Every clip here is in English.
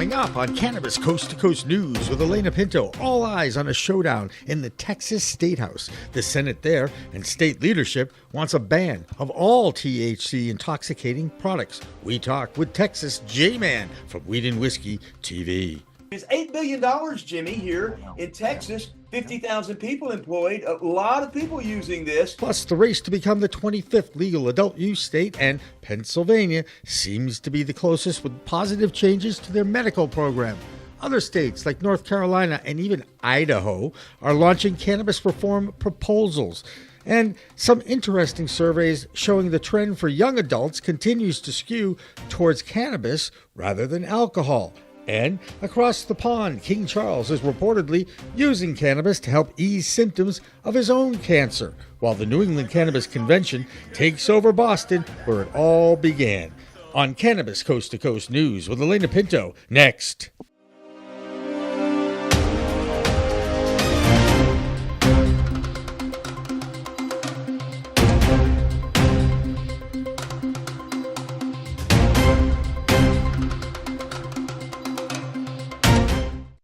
Coming up on Cannabis Coast to Coast News with Alaine Pinto, all eyes on a showdown in the Texas State House. The Senate there and state leadership wants a ban of all THC intoxicating products. We talk with Texas J-Man from Weed and Whiskey TV. It's $8 billion, Jimmy, here in Texas. 50,000 people employed, a lot of people using this. Plus, the race to become the 25th legal adult use state, and Pennsylvania seems to be the closest with positive changes to their medical program. Other states like North Carolina and even Idaho are launching cannabis reform proposals. And some interesting surveys showing the trend for young adults continues to skew towards cannabis rather than alcohol. And across the pond, King Charles is reportedly using cannabis to help ease symptoms of his own cancer, while the New England Cannabis Convention takes over Boston, where it all began. On Cannabis Coast to Coast News with Alaine Pinto, next.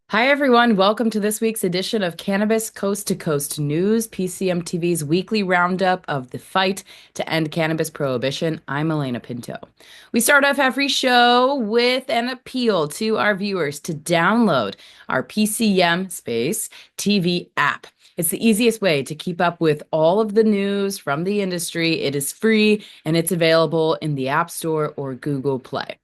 Hi, everyone. Welcome to this week's edition of Cannabis Coast to Coast News, PCM TV's weekly roundup of the fight to end cannabis prohibition. I'm Alaine Pinto. We start off every show with an appeal to our viewers to download our PCM Space TV app. It's the easiest way to keep up with all of the news from the industry. It is free and it's available in the App Store or Google Play.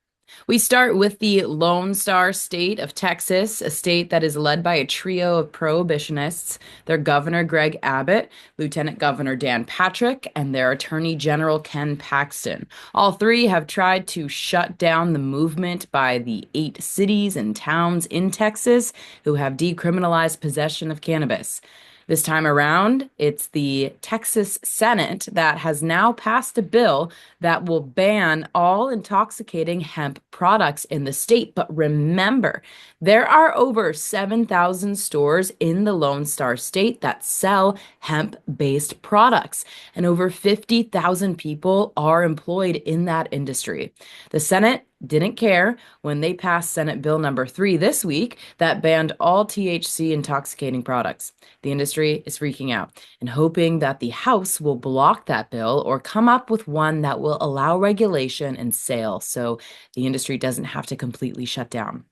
We start with the Lone Star State of Texas, a state that is led by a trio of prohibitionists, their Governor Greg Abbott, Lieutenant Governor Dan Patrick, and their Attorney General Ken Paxton. All three have tried to shut down the movement by the 8 cities and towns in Texas who have decriminalized possession of cannabis. This time around, it's the Texas Senate that has now passed a bill that will ban all intoxicating hemp products in the state. But remember, there are over 7,000 stores in the Lone Star State that sell hemp-based products, and over 50,000 people are employed in that industry. The Senate didn't care when they passed Senate Bill number 3 this week that banned all THC intoxicating products. The industry is freaking out and hoping that the House will block that bill or come up with one that will allow regulation and sale so the industry doesn't have to completely shut down.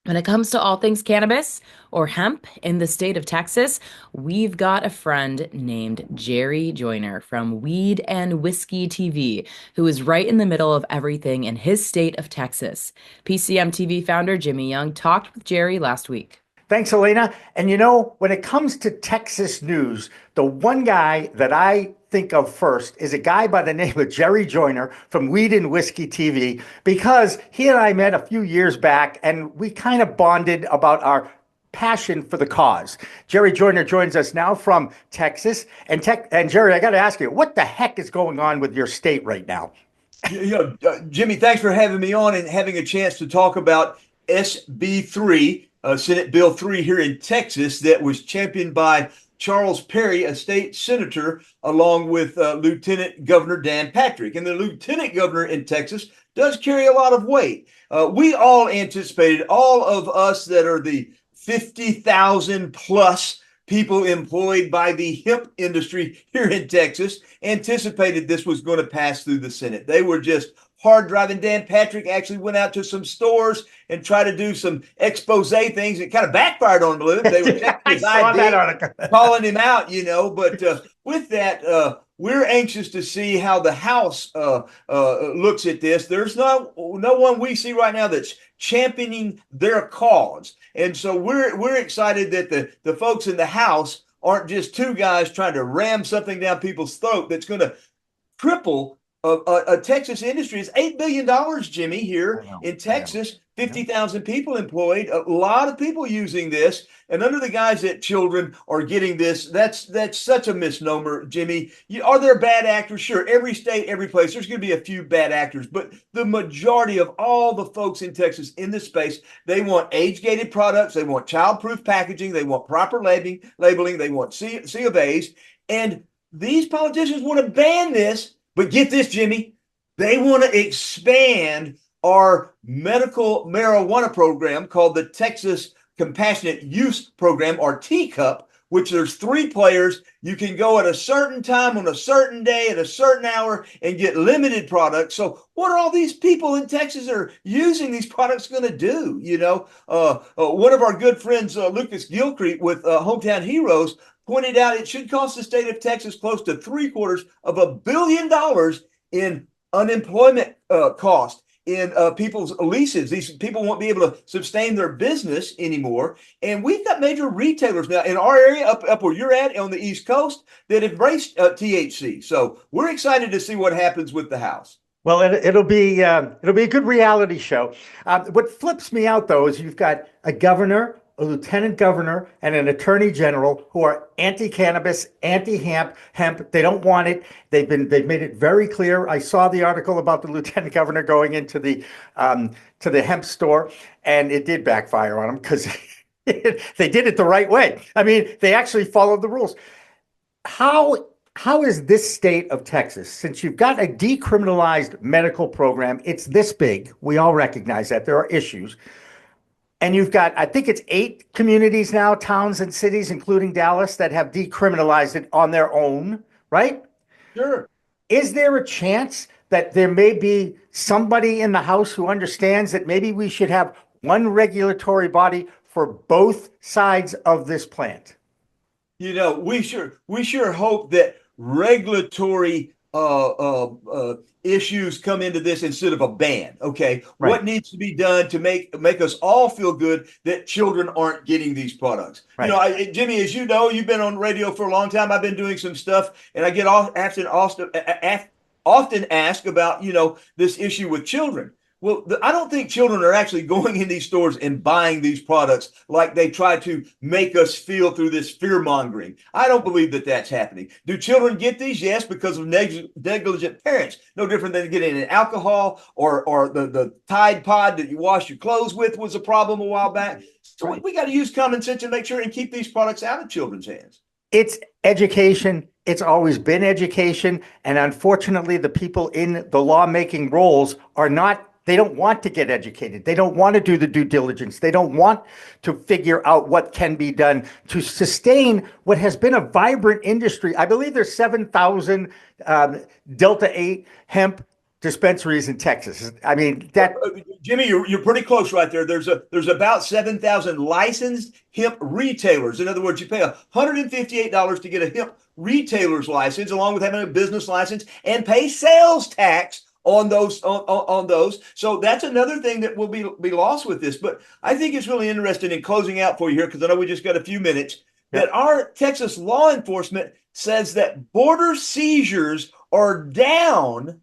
When it comes to all things cannabis or hemp in the state of Texas, we've got a friend named Jerry Joyner from Weed and Whiskey TV, who is right in the middle of everything in his state of Texas. PCM TV founder Jimmy Young talked with Jerry last week. Thanks, Elena. And you know, when it comes to Texas news, the one guy that I think of first is a guy by the name of Jerry Joyner from Weed and Whiskey TV, because he and I met a few years back and we kind of bonded about our passion for the cause. Jerry Joyner joins us now from Texas. And Jerry, I got to ask you, what the heck is going on with your state right now? Jimmy, thanks for having me on and having a chance to talk about SB 3. Senate Bill 3 here in Texas that was championed by Charles Perry, a state senator, along with Lieutenant Governor Dan Patrick. And the Lieutenant Governor in Texas does carry a lot of weight. We all anticipated, all of us that are the 50,000 plus people employed by the hemp industry here in Texas, anticipated this was going to pass through the Senate. They were just hard driving. Dan Patrick actually went out to some stores and tried to do some expose things. It kind of backfired on him a little bit. They were checking his ID, calling him out, you know. But with that, we're anxious to see how the House looks at this. There's no one we see right now that's championing their cause. And so we're excited that the folks in the House aren't just two guys trying to ram something down people's throat that's going to cripple a Texas industry. Is $8 billion, Jimmy, here in Texas. 50,000 people employed, a lot of people using this. And under the guise that children are getting this, that's such a misnomer, Jimmy. Are there bad actors? Sure, every state, every place, there's going to be a few bad actors. But the majority of all the folks in Texas in this space, they want age-gated products. They want child-proof packaging. They want proper labeling. They want C of A's. And these politicians want to ban this. But get this, Jimmy, they want to expand our medical marijuana program called the Texas Compassionate Use Program, or TCUP, which there's 3 players. You can go at a certain time on a certain day at a certain hour and get limited products. So what are all these people in Texas that are using these products going to do? One of our good friends, Lucas Gilcrease with Hometown Heroes, pointed out it should cost the state of Texas close to $750 million in unemployment cost, in people's leases. These people won't be able to sustain their business anymore. And we've got major retailers now in our area, up where you're at on the East Coast, that embrace THC. So we're excited to see what happens with the House. Well, it'll be a good reality show. What flips me out, though, is you've got a governor, a lieutenant governor, and an attorney general who are anti-cannabis, anti-hemp. They don't want it. They've made it very clear. I saw the article about the lieutenant governor going into the hemp store, and it did backfire on them because they did it the right way. I mean, they actually followed the rules. How is this state of Texas, since you've got a decriminalized medical program, it's this big, we all recognize that there are issues, and you've got, I think it's 8 communities now, towns and cities, including Dallas, that have decriminalized it on their own, right? Sure. Is there a chance that there may be somebody in the House who understands that maybe we should have one regulatory body for both sides of this plant? We sure hope that regulatory issues come into this instead of a ban. Okay, right. What needs to be done to make us all feel good that children aren't getting these products? Right. Jimmy, as you know, you've been on radio for a long time. I've been doing some stuff, and I get often asked about this issue with children. Well, I don't think children are actually going in these stores and buying these products like they try to make us feel through this fear mongering. I don't believe that that's happening. Do children get these? Yes, because of negligent parents. No different than getting an alcohol or the Tide Pod that you wash your clothes with was a problem a while back. So right. We got to use common sense and make sure and keep these products out of children's hands. It's education. It's always been education. And unfortunately, the people in the lawmaking roles they don't want to get educated. They don't want to do the due diligence. They don't want to figure out what can be done to sustain what has been a vibrant industry. I believe there's 7,000 Delta 8 hemp dispensaries in Texas. I mean, that Jimmy, you're pretty close right there. There's about 7,000 licensed hemp retailers. In other words, you pay $158 to get a hemp retailer's license, along with having a business license, and pay sales tax on those. So that's another thing that will be lost with this. But I think it's really interesting in closing out for you here, because I know we just got a few minutes, that our Texas law enforcement says that border seizures are down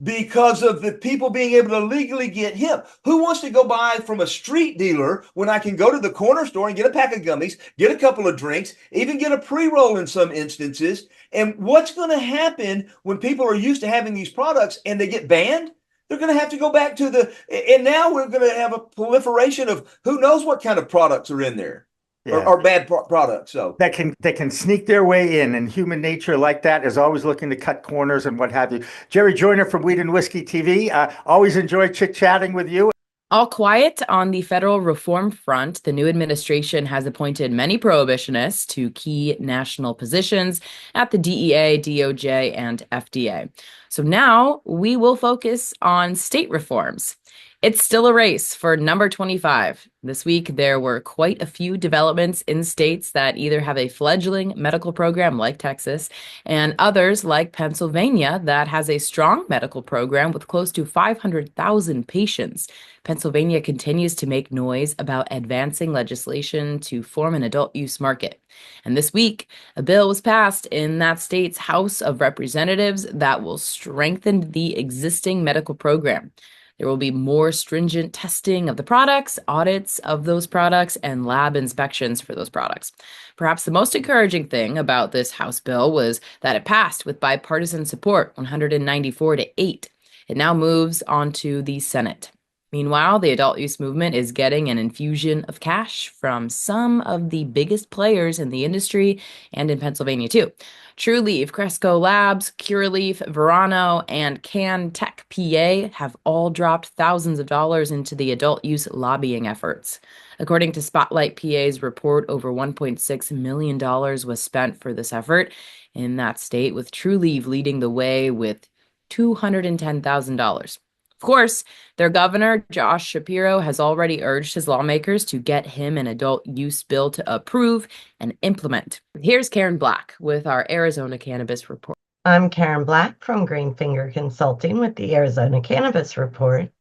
because of the people being able to legally get hemp. Who wants to go buy from a street dealer when I can go to the corner store and get a pack of gummies, get a couple of drinks, even get a pre-roll in some instances? And what's going to happen when people are used to having these products and they get banned? They're going to have to go back to and now we're going to have a proliferation of who knows what kind of products are in there. Yeah. Or bad products. So they can sneak their way in, and human nature like that is always looking to cut corners and what have you. Jerry Joyner from Weed and Whiskey TV. Always enjoy chit-chatting with you. All quiet on the federal reform front. The new administration has appointed many prohibitionists to key national positions at the DEA, DOJ, and FDA. So now we will focus on state reforms. It's still a race for number 25. This week, there were quite a few developments in states that either have a fledgling medical program like Texas, and others like Pennsylvania that has a strong medical program with close to 500,000 patients. Pennsylvania continues to make noise about advancing legislation to form an adult use market. And this week, a bill was passed in that state's House of Representatives that will strengthen the existing medical program. There will be more stringent testing of the products, audits of those products, and lab inspections for those products. Perhaps the most encouraging thing about this House bill was that it passed with bipartisan support, 194 to 8. It now moves on to the Senate. Meanwhile, the adult use movement is getting an infusion of cash from some of the biggest players in the industry and in Pennsylvania too. Trulieve, Cresco Labs, Curaleaf, Verano, and Can Tech PA have all dropped thousands of dollars into the adult use lobbying efforts. According to Spotlight PA's report, over $1.6 million was spent for this effort in that state, with Trulieve leading the way with $210,000. Of course, their governor, Josh Shapiro, has already urged his lawmakers to get him an adult use bill to approve and implement. Here's Karen Black with our Arizona Cannabis Report. I'm Karen Black from Greenfinger Consulting with the Arizona Cannabis Report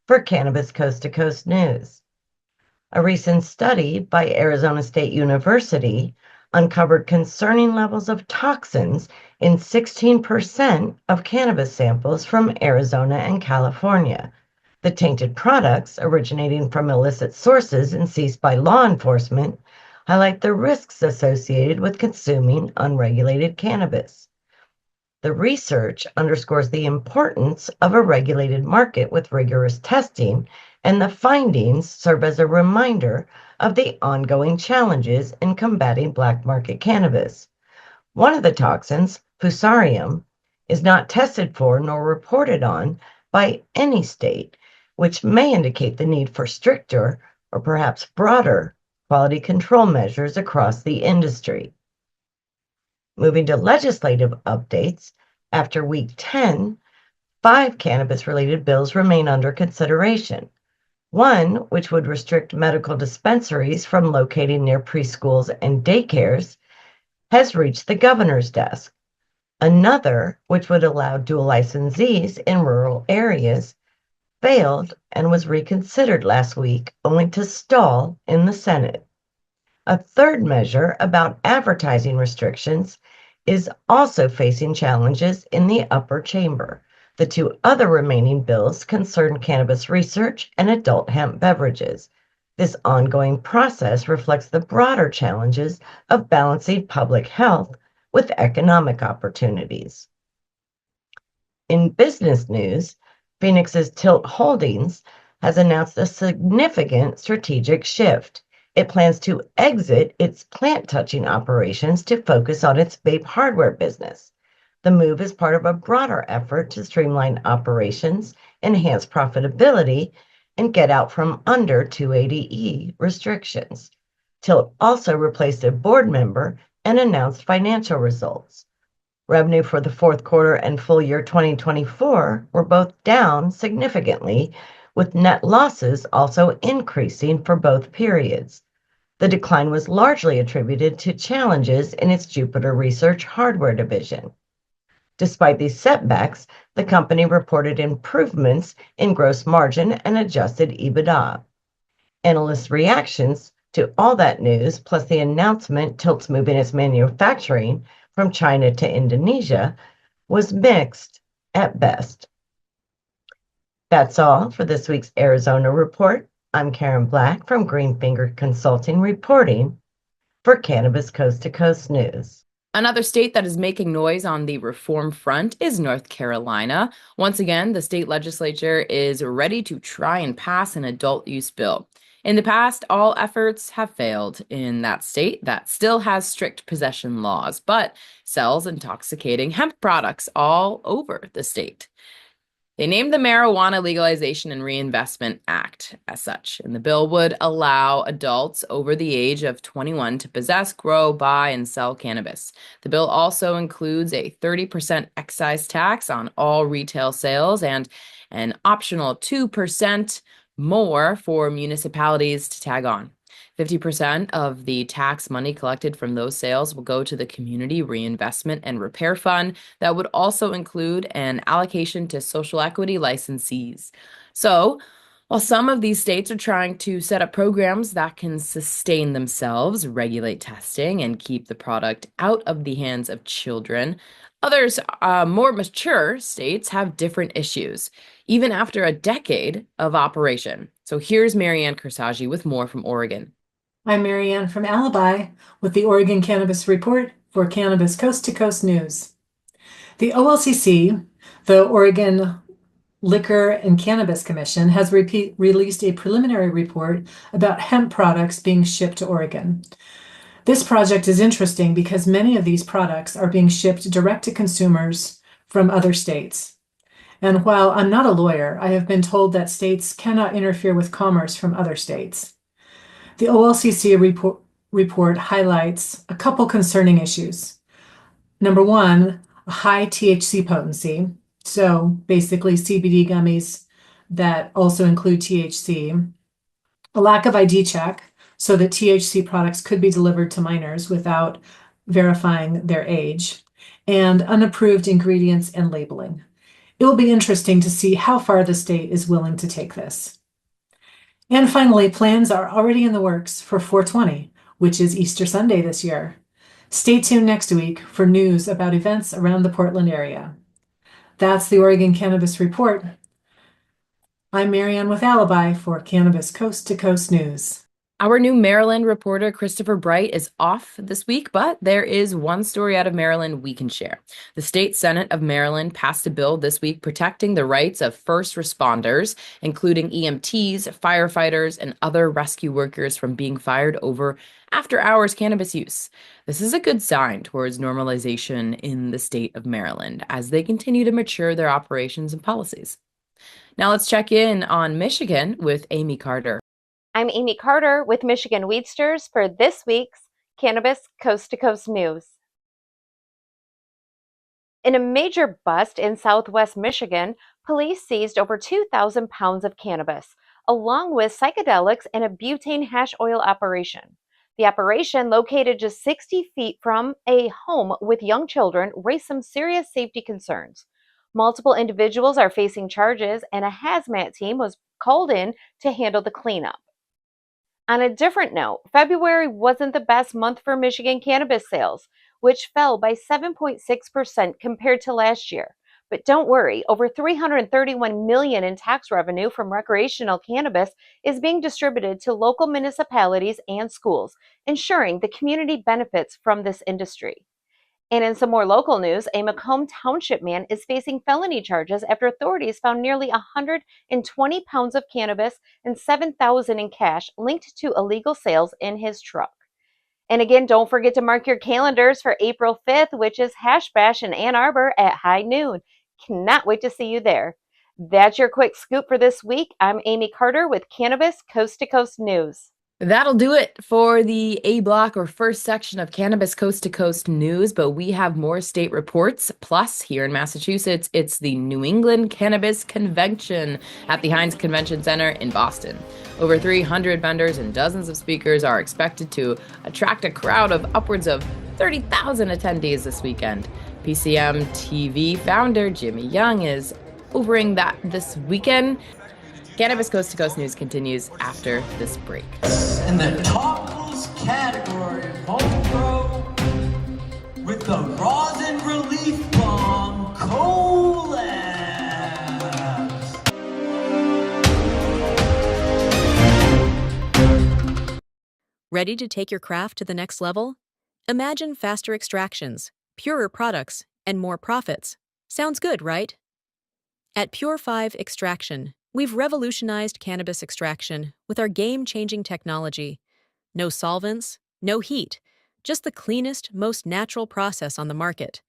for Cannabis Coast to Coast News. A recent study by Arizona State University uncovered concerning levels of toxins in 16% of cannabis samples from Arizona and California. The tainted products, originating from illicit sources and seized by law enforcement, highlight the risks associated with consuming unregulated cannabis. The research underscores the importance of a regulated market with rigorous testing, and the findings serve as a reminder of the ongoing challenges in combating black market cannabis. One of the toxins, fusarium, is not tested for nor reported on by any state, which may indicate the need for stricter or perhaps broader quality control measures across the industry. Moving to legislative updates, after week 10, 5 cannabis-related bills remain under consideration. One, which would restrict medical dispensaries from locating near preschools and daycares, has reached the governor's desk. Another, which would allow dual licensees in rural areas, failed and was reconsidered last week, only to stall in the Senate. A third measure about advertising restrictions is also facing challenges in the upper chamber. The 2 other remaining bills concern cannabis research and adult hemp beverages. This ongoing process reflects the broader challenges of balancing public health with economic opportunities. In business news, Phoenix's Tilt Holdings has announced a significant strategic shift. It plans to exit its plant-touching operations to focus on its vape hardware business. The move is part of a broader effort to streamline operations, enhance profitability, and get out from under 280E restrictions. Tilt also replaced a board member and announced financial results. Revenue for the fourth quarter and full year 2024 were both down significantly, with net losses also increasing for both periods. The decline was largely attributed to challenges in its Jupiter Research hardware division. Despite these setbacks, the company reported improvements in gross margin and adjusted EBITDA. Analyst reactions to all that news, plus the announcement Tilt's moving its manufacturing from China to Indonesia, was mixed at best. That's all for this week's Arizona Report. I'm Karen Black from Greenfinger Consulting, reporting for Cannabis Coast to Coast News. Another state that is making noise on the reform front is North Carolina. Once again, the state legislature is ready to try and pass an adult use bill. In the past, all efforts have failed in that state that still has strict possession laws, but sells intoxicating hemp products all over the state. They named the Marijuana Legalization and Reinvestment Act as such, and the bill would allow adults over the age of 21 to possess, grow, buy, and sell cannabis. The bill also includes a 30% excise tax on all retail sales and an optional 2% more for municipalities to tag on. 50% of the tax money collected from those sales will go to the Community Reinvestment and Repair Fund. That would also include an allocation to social equity licensees. So, while some of these states are trying to set up programs that can sustain themselves, regulate testing, and keep the product out of the hands of children, others, more mature states, have different issues, even after a decade of operation. So here's Marianne Cursetjee with more from Oregon. I'm Marianne from Alibi with the Oregon Cannabis Report for Cannabis Coast to Coast News. The OLCC, the Oregon Liquor and Cannabis Commission has released a preliminary report about hemp products being shipped to Oregon. This project is interesting because many of these products are being shipped direct to consumers from other states. And while I'm not a lawyer, I have been told that states cannot interfere with commerce from other states. The OLCC report highlights a couple concerning issues. Number one, a high THC potency. So basically CBD gummies that also include THC. A lack of ID check, so that THC products could be delivered to minors without verifying their age, and unapproved ingredients and labeling. It will be interesting to see how far the state is willing to take this. And finally, plans are already in the works for 420, which is Easter Sunday this year. Stay tuned next week for news about events around the Portland area. That's the Oregon Cannabis Report. I'm Marianne with Alibi for Cannabis Coast to Coast News. Our new Maryland reporter, Christopher Bright, is off this week, but there is one story out of Maryland we can share. The State Senate of Maryland passed a bill this week protecting the rights of first responders, including EMTs, firefighters, and other rescue workers from being fired over after-hours cannabis use. This is a good sign towards normalization in the state of Maryland as they continue to mature their operations and policies. Now let's check in on Michigan with Amie Carter. I'm Amie Carter with Michigan Weedsters for this week's Cannabis Coast to Coast News. In a major bust in southwest Michigan, police seized over 2,000 pounds of cannabis, along with psychedelics and a butane hash oil operation. The operation, located just 60 feet from a home with young children, raised some serious safety concerns. Multiple individuals are facing charges, and a hazmat team was called in to handle the cleanup. On a different note, February wasn't the best month for Michigan cannabis sales, which fell by 7.6% compared to last year. But don't worry, over $331 million in tax revenue from recreational cannabis is being distributed to local municipalities and schools, ensuring the community benefits from this industry. And in some more local news, a Macomb Township man is facing felony charges after authorities found nearly 120 pounds of cannabis and $7,000 in cash linked to illegal sales in his truck. And again, don't forget to mark your calendars for April 5th, which is Hash Bash in Ann Arbor at high noon. Cannot wait to see you there. That's your quick scoop for this week. I'm Amie Carter with Cannabis Coast to Coast News. That'll do it for the A block or first section of Cannabis Coast to Coast News, but we have more state reports. Plus, here in Massachusetts, it's the New England Cannabis Convention at the Heinz Convention Center in Boston. Over 300 vendors and dozens of speakers are expected to attract a crowd of upwards of 30,000 attendees this weekend. PCM TV founder Jimmy Young is overing that this weekend. Cannabis Coast to Coast News continues after this break. In the topicals category, home grow with the rosin relief balm, Colabs. Ready to take your craft to the next level? Imagine faster extractions, purer products, and more profits. Sounds good, right? At Pure 5 Extraction, we've revolutionized cannabis extraction with our game-changing technology. No solvents, no heat, just the cleanest, most natural process on the market.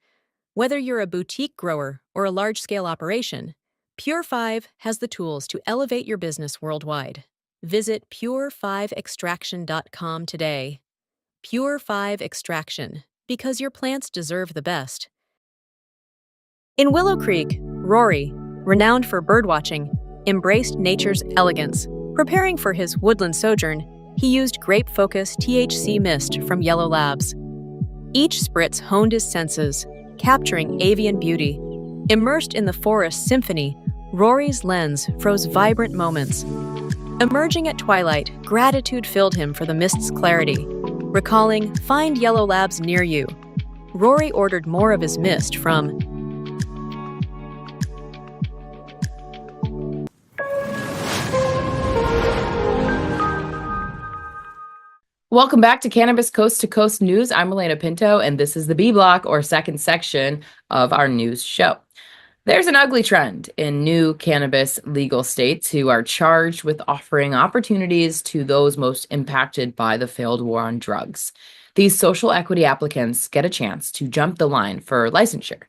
Whether you're a boutique grower or a large-scale operation, Pure 5 has the tools to elevate your business worldwide. Visit pure5extraction.com today. Pure 5 Extraction, because your plants deserve the best. In Willow Creek, Rory, renowned for birdwatching, embraced nature's elegance. Preparing for his woodland sojourn, he used grape-focused THC mist from Yellow Labs. Each spritz honed his senses, capturing avian beauty. Immersed in the forest symphony, Rory's lens froze vibrant moments. Emerging at twilight, gratitude filled him for the mist's clarity. Recalling, find Yellow Labs near you. Rory ordered more of his mist from Welcome back to Cannabis Coast to Coast News. I'm Alaine Pinto, and this is the B block or second section of our news show. There's an ugly trend in new cannabis legal states who are charged with offering opportunities to those most impacted by the failed war on drugs. These social equity applicants get a chance to jump the line for licensure.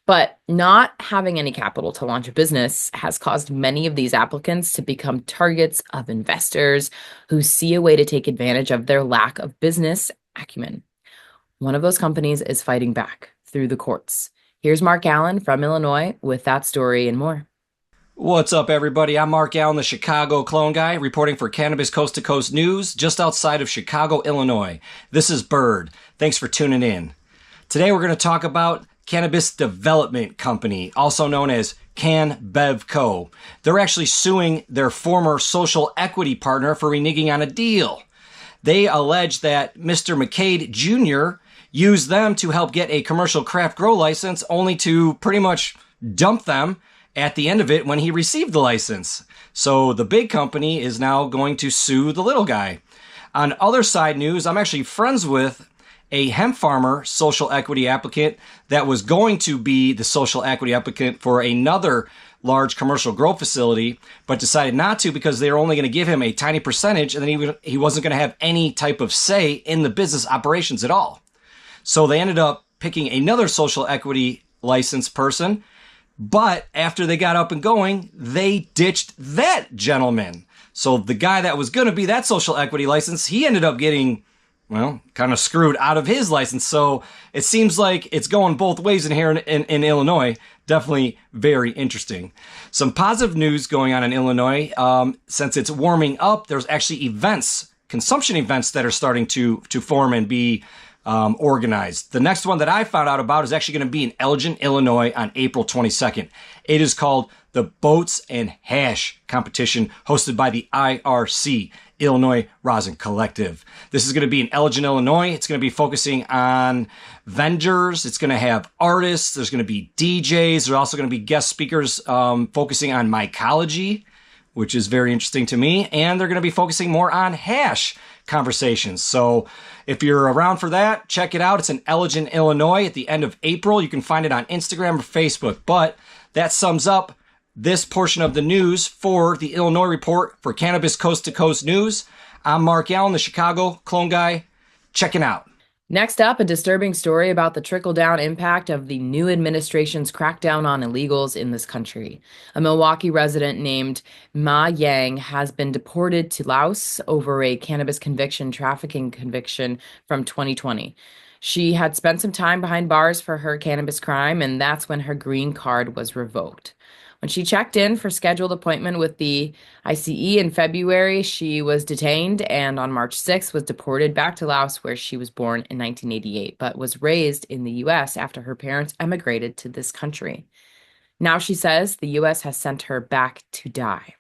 But not having any capital to launch a business has caused many of these applicants to become targets of investors who see a way to take advantage of their lack of business acumen. One of those companies is fighting back through the courts. Here's Mark Allen from Illinois with that story and more. What's up, everybody? I'm Mark Allen, the Chicago clone guy, reporting for Cannabis Coast to Coast News, just outside of Chicago, Illinois. This is Bird. Thanks for tuning in. Today, we're going to talk about Cannabis Development Company, also known as CannBev Co. They're actually suing their former social equity partner for reneging on a deal. They allege that Mr. McCade Jr. used them to help get a commercial craft grow license, only to pretty much dump them at the end of it when he received the license. So the big company is now going to sue the little guy. On other side news, I'm actually friends with a hemp farmer social equity applicant that was going to be the social equity applicant for another large commercial grow facility, but decided not to because they were only going to give him a tiny percentage, and then he wasn't going to have any type of say in the business operations at all. So they ended up picking another social equity license person, but after they got up and going, they ditched that gentleman. So the guy that was going to be that social equity license, he ended up getting, well, kind of screwed out of his license. So it seems like it's going both ways in here in Illinois. Definitely very interesting. Some positive news going on in Illinois. Since it's warming up, there's actually events, consumption events that are starting to form and be organized. The next one that I found out about is actually going to be in Elgin, Illinois on April 22nd. It is called the Boats and Hash competition, hosted by the IRC, Illinois Rosin Collective. This is going to be in Elgin, Illinois. It's going to be focusing on vendors. It's going to have artists. There's going to be DJs. There's also going to be guest speakers focusing on mycology, which is very interesting to me. And they're going to be focusing more on hash conversations. So if you're around for that, check it out. It's in Elgin, Illinois at the end of April. You can find it on Instagram or Facebook. But that sums up this portion of the news for the Illinois Report for Cannabis Coast to Coast News. I'm Mark Allen, the Chicago clone guy. Checking out. Next up, a disturbing story about the trickle-down impact of the new administration's crackdown on illegals in this country. A Milwaukee resident named Ma Yang has been deported to Laos over a cannabis trafficking conviction from 2020. She had spent some time behind bars for her cannabis crime, and that's when her green card was revoked. When she checked in for scheduled appointment with the ICE in February, she was detained and on March 6th was deported back to Laos, where she was born in 1988, but was raised in the U.S. after her parents emigrated to this country. Now she says the U.S. has sent her back to die.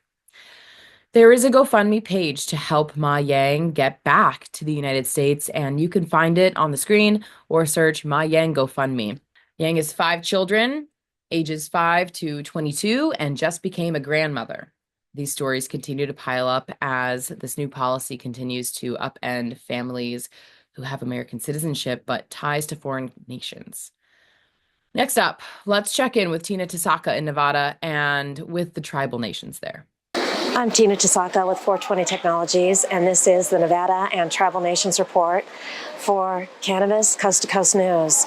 There is a GoFundMe page to help Ma Yang get back to the United States, and you can find it on the screen or search Ma Yang GoFundMe. Yang has 5 children, ages 5 to 22, and just became a grandmother. These stories continue to pile up as this new policy continues to upend families who have American citizenship but ties to foreign nations. Next up, let's check in with Tina Tasaka in Nevada and with the tribal nations there. I'm Tina Tasaka with 420 Technologies, and this is the Nevada and Tribal Nations Report for Cannabis Coast to Coast News.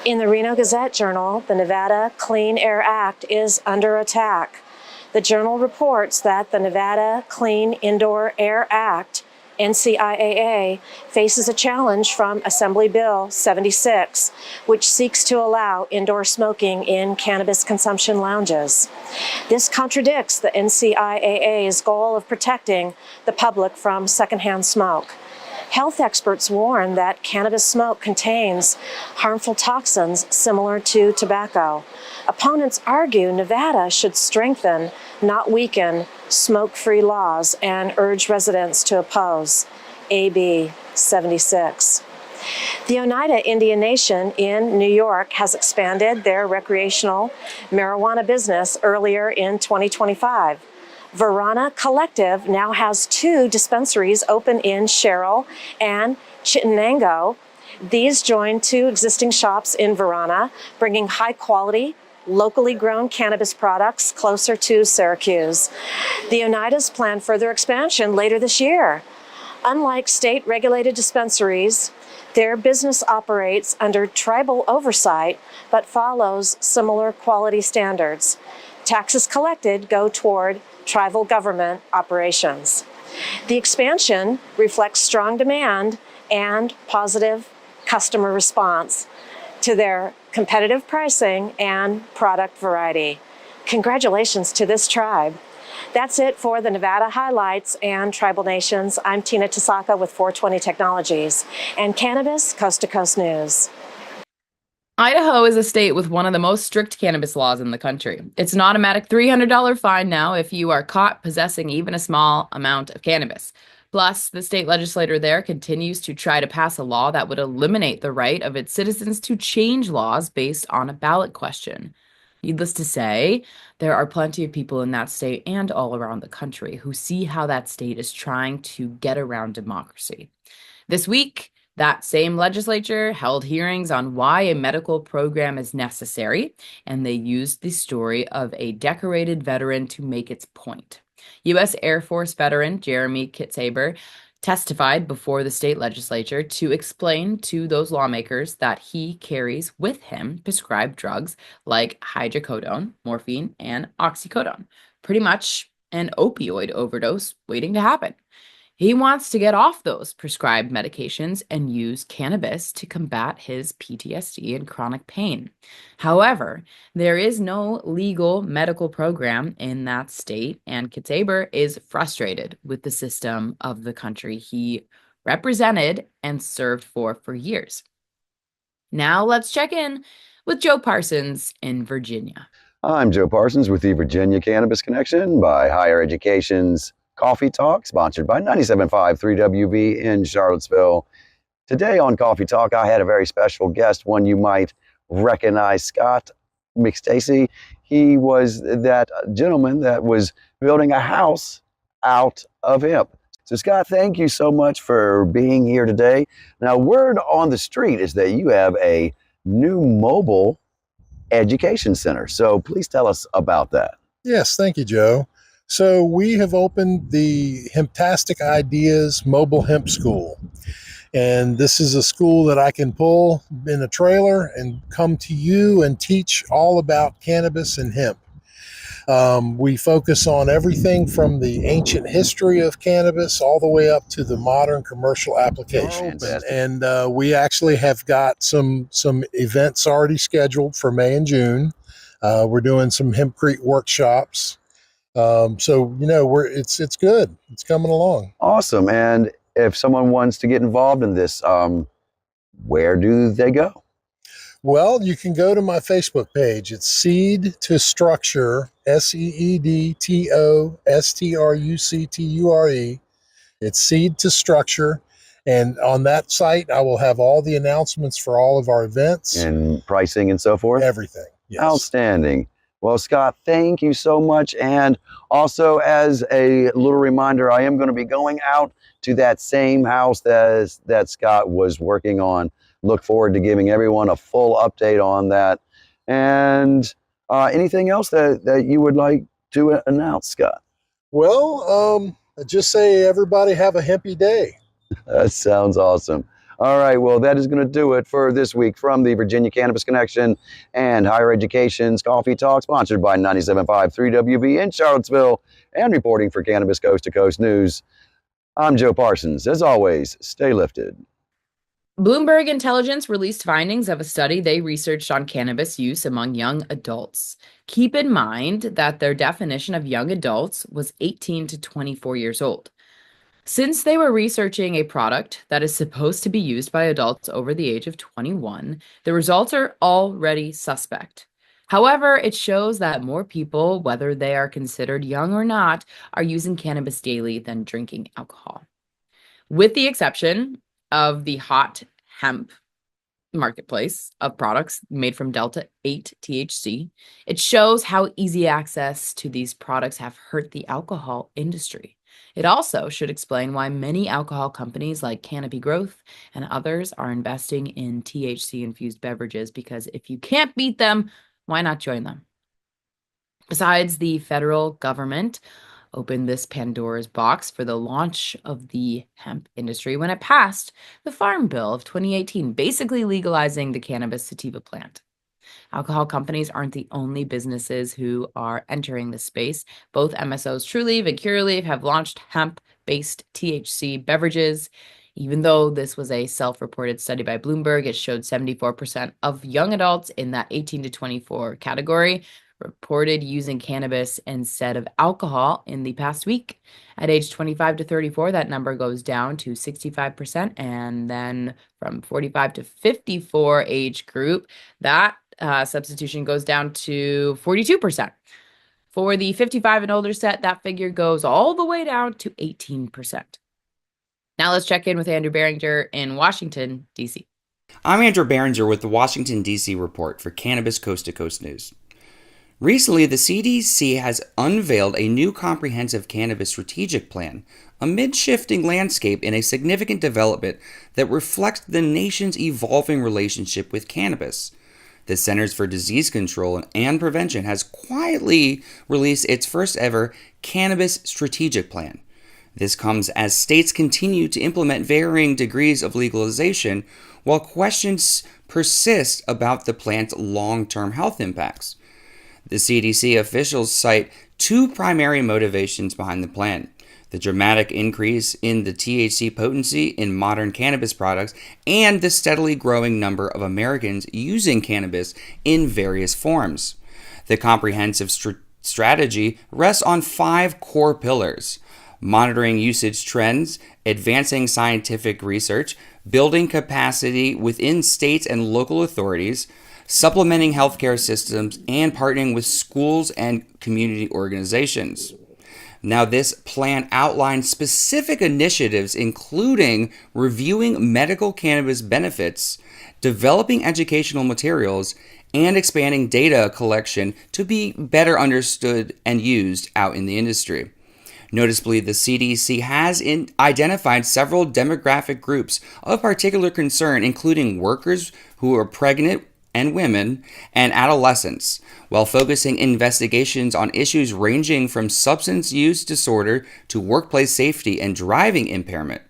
In the Reno Gazette-Journal, the Nevada Clean Air Act is under attack. The journal reports that the Nevada Clean Indoor Air Act, NCIAA, faces a challenge from Assembly Bill 76, which seeks to allow indoor smoking in cannabis consumption lounges. This contradicts the NCIAA's goal of protecting the public from secondhand smoke. Health experts warn that cannabis smoke contains harmful toxins similar to tobacco. Opponents argue Nevada should strengthen, not weaken, smoke-free laws and urge residents to oppose AB 76. The Oneida Indian Nation in New York has expanded their recreational marijuana business earlier in 2025. Verana Collective now has 2 dispensaries open in Sherrill and Chittenango. These join 2 existing shops in Verana, bringing high-quality, locally grown cannabis products closer to Syracuse. The Oneidas plan further expansion later this year. Unlike state-regulated dispensaries, their business operates under tribal oversight but follows similar quality standards. Taxes collected go toward tribal government operations. The expansion reflects strong demand and positive customer response to their competitive pricing and product variety. Congratulations to this tribe. That's it for the Nevada highlights and Tribal Nations. I'm Tina Tasaka with 420 Technologies and Cannabis Coast to Coast News. Idaho is a state with one of the most strict cannabis laws in the country. It's an automatic $300 fine now if you are caught possessing even a small amount of cannabis. Plus, the state legislature there continues to try to pass a law that would eliminate the right of its citizens to change laws based on a ballot question. Needless to say, there are plenty of people in that state and all around the country who see how that state is trying to get around democracy. This week, that same legislature held hearings on why a medical program is necessary, and they used the story of a decorated veteran to make its point. U.S. Air Force veteran Jeremy Kitsaber testified before the state legislature to explain to those lawmakers that he carries with him prescribed drugs like hydrocodone, morphine, and oxycodone, pretty much an opioid overdose waiting to happen. He wants to get off those prescribed medications and use cannabis to combat his PTSD and chronic pain. However, there is no legal medical program in that state, and Kitsaber is frustrated with the system of the country he represented and served for years. Now let's check in with Joe Parsons in Virginia. I'm Joe Parsons with the Virginia Cannabis Connection by Higher Education's Coffee Talk, sponsored by 97.5 3WV in Charlottesville. Today on Coffee Talk, I had a very special guest, one you might recognize, Scott McStacy. He was that gentleman that was building a house out of hemp. So Scott, thank you so much for being here today. Now, word on the street is that you have a new mobile education center. So please tell us about that. Yes, thank you, Joe. So we have opened the Hemptastic Ideas Mobile Hemp School. And this is a school that I can pull in a trailer and come to you and teach all about cannabis and hemp. We focus on everything from the ancient history of cannabis all the way up to the modern commercial application. And we actually have got some events already scheduled for May and June. We're doing some Hempcrete workshops. So, you know, it's good. It's coming along. Awesome. And if someone wants to get involved in this, where do they go? Well, you can go to my Facebook page. It's Seed to Structure, SEEDTOSTRUCTURE. It's Seed to Structure. And on that site, I will have all the announcements for all of our events. And pricing and so forth? Everything. Yes. Outstanding. Well, Scott, thank you so much. And also, as a little reminder, I am going to be going out to that same house that Scott was working on. Look forward to giving everyone a full update on that. And anything else that you would like to announce, Scott? Well, just say everybody have a hempy day. That sounds awesome. All right, well, that is going to do it for this week from the Virginia Cannabis Connection and Higher Education's Coffee Talk, sponsored by 97.5 3WV in Charlottesville and reporting for Cannabis Coast to Coast News. I'm Joe Parsons. As always, stay lifted. Bloomberg Intelligence released findings of a study they researched on cannabis use among young adults. Keep in mind that their definition of young adults was 18 to 24 years old. Since they were researching a product that is supposed to be used by adults over the age of 21, the results are already suspect. However, it shows that more people, whether they are considered young or not, are using cannabis daily than drinking alcohol. With the exception of the hot hemp marketplace of products made from Delta 8 THC, it shows how easy access to these products have hurt the alcohol industry. It also should explain why many alcohol companies like Canopy Growth and others are investing in THC-infused beverages, because if you can't beat them, Why not join them? Besides, the federal government opened this Pandora's box for the launch of the hemp industry when it passed the Farm Bill of 2018, basically legalizing the cannabis sativa plant. Alcohol companies aren't the only businesses who are entering this space. Both MSOs Trulieve and Curaleaf have launched hemp-based THC beverages. Even though this was a self-reported study by Bloomberg, it showed 74% of young adults in that 18 to 24 category reported using cannabis instead of alcohol in the past week. At age 25 to 34, that number goes down to 65%. And then from 45 to 54 age group, that substitution goes down to 42%. For the 55 and older set, that figure goes all the way down to 18%. Now let's check in with Andrew Behringer in Washington, D.C. I'm Andrew Behringer with the Washington, D.C. report for Cannabis Coast to Coast News. Recently, the CDC has unveiled a new comprehensive cannabis strategic plan amid shifting landscape in a significant development that reflects the nation's evolving relationship with cannabis. The Centers for Disease Control and Prevention has quietly released its first ever cannabis strategic plan. This comes as states continue to implement varying degrees of legalization while questions persist about the plan's long-term health impacts. The CDC officials cite two primary motivations behind the plan: the dramatic increase in the THC potency in modern cannabis products and the steadily growing number of Americans using cannabis in various forms. The comprehensive strategy rests on 5 core pillars: monitoring usage trends, advancing scientific research, building capacity within states and local authorities, supplementing healthcare systems, and partnering with schools and community organizations. Now, this plan outlines specific initiatives, including reviewing medical cannabis benefits, developing educational materials, and expanding data collection to be better understood and used out in the industry. Noticeably, the CDC has identified several demographic groups of particular concern, including workers who are pregnant and women and adolescents, while focusing investigations on issues ranging from substance use disorder to workplace safety and driving impairment.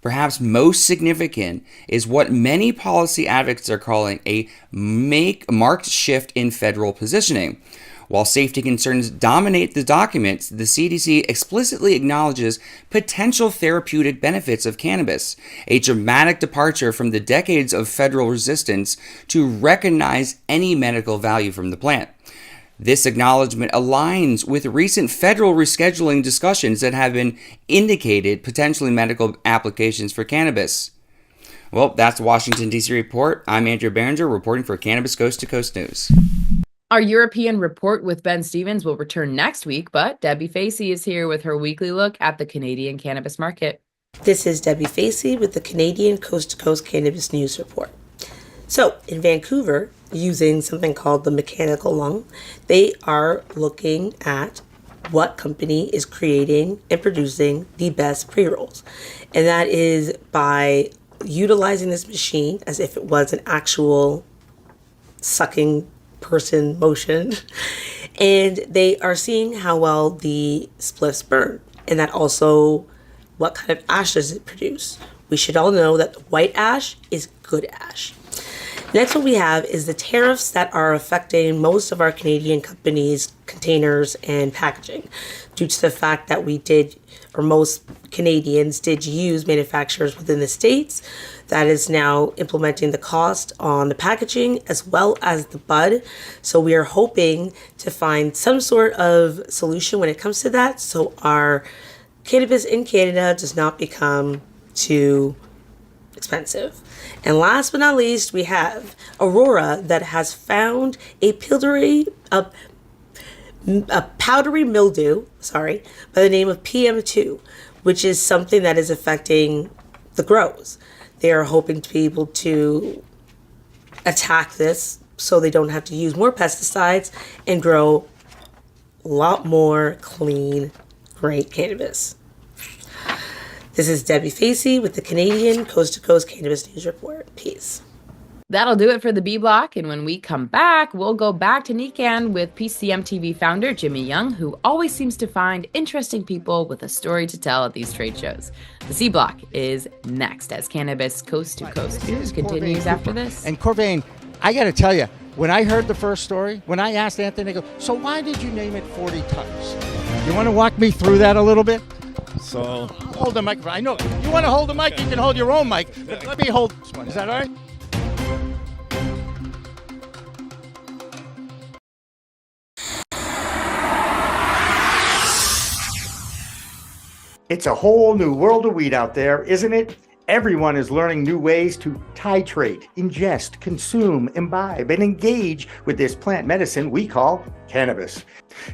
Perhaps most significant is what many policy advocates are calling a marked shift in federal positioning. While safety concerns dominate the documents, the CDC explicitly acknowledges potential therapeutic benefits of cannabis, a dramatic departure from the decades of federal resistance to recognize any medical value from the plant. This acknowledgement aligns with recent federal rescheduling discussions that have been indicated potentially medical applications for cannabis. Well, that's the Washington, D.C. report. I'm Andrew Behringer reporting for Cannabis Coast to Coast News. Our European report with Ben Stevens will return next week, but Debbie Facey is here with her weekly look at the Canadian cannabis market. This is Debbie Facey with the Canadian Coast to Coast Cannabis News Report. So, in Vancouver, using something called the mechanical lung, they are looking at what company is creating and producing the best pre-rolls. And that is by utilizing this machine as if it was an actual sucking person motion, and they are seeing how well the spliffs burn, and that also what kind of ash does it produce. We should all know that the white ash is good ash. Next, what we have is the tariffs that are affecting most of our Canadian companies, containers, and packaging, due to the fact that most Canadians did use manufacturers within the States. That is now implementing the cost on the packaging as well as the bud. So we are hoping to find some sort of solution when it comes to that, so our cannabis in Canada does not become too expensive. And last but not least, we have Aurora that has found a powdery mildew, by the name of PM2, which is something that is affecting the grows. They are hoping to be able to attack this so they don't have to use more pesticides and grow a lot more clean, great cannabis. This is Debbie Facey with the Canadian Coast to Coast Cannabis News Report. Peace. That'll do it for the B Block, and when we come back, we'll go back to NECANN with PCM TV founder Jimmy Young, who always seems to find interesting people with a story to tell at these trade shows. The C Block is next as Cannabis Coast to Coast News continues after this. And Corvain, I got to tell you, when I heard the first story, when I asked Anthony, I go, so why did you name it 40 tons? You want to walk me through that a little bit? So hold the microphone. I know you want to hold the mic, you can hold your own mic, but let me hold this one. Is that all right? It's a whole new world of weed out there, isn't it? Everyone is learning new ways to titrate, ingest, consume, imbibe, and engage with this plant medicine we call cannabis.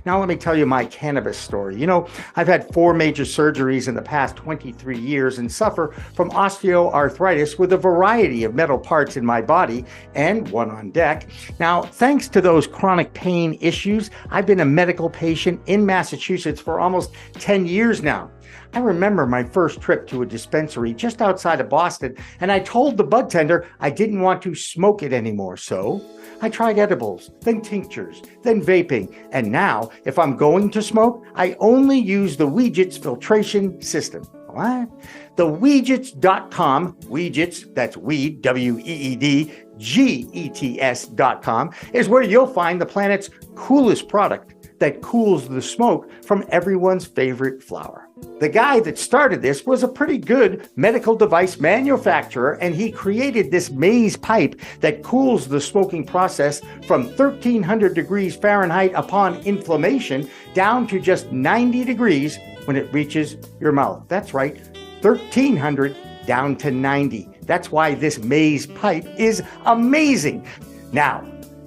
Now, let me tell you my cannabis story. You know, I've had 4 major surgeries in the past 23 years and suffer from osteoarthritis with a variety of metal parts in my body and one on deck. Now, thanks to those chronic pain issues, I've been a medical patient in Massachusetts for almost 10 years now. I remember my first trip to a dispensary just outside of Boston, and I told the bud tender I didn't want to smoke it anymore. So I tried edibles, then tinctures, then vaping, and now if I'm going to smoke, I only use the Weejits filtration system. What? The Weejits.com, Weejits, that's weed, W-E-E-D, G-E-T-S.com, is where you'll find the planet's coolest product that cools the smoke from everyone's favorite flower. The guy that started this was a pretty good medical device manufacturer, and he created this maze pipe that cools the smoking process from 1300 degrees Fahrenheit upon inflammation down to just 90 degrees when it reaches your mouth. That's right, 1300 down to 90. That's why this maze pipe is amazing. Now,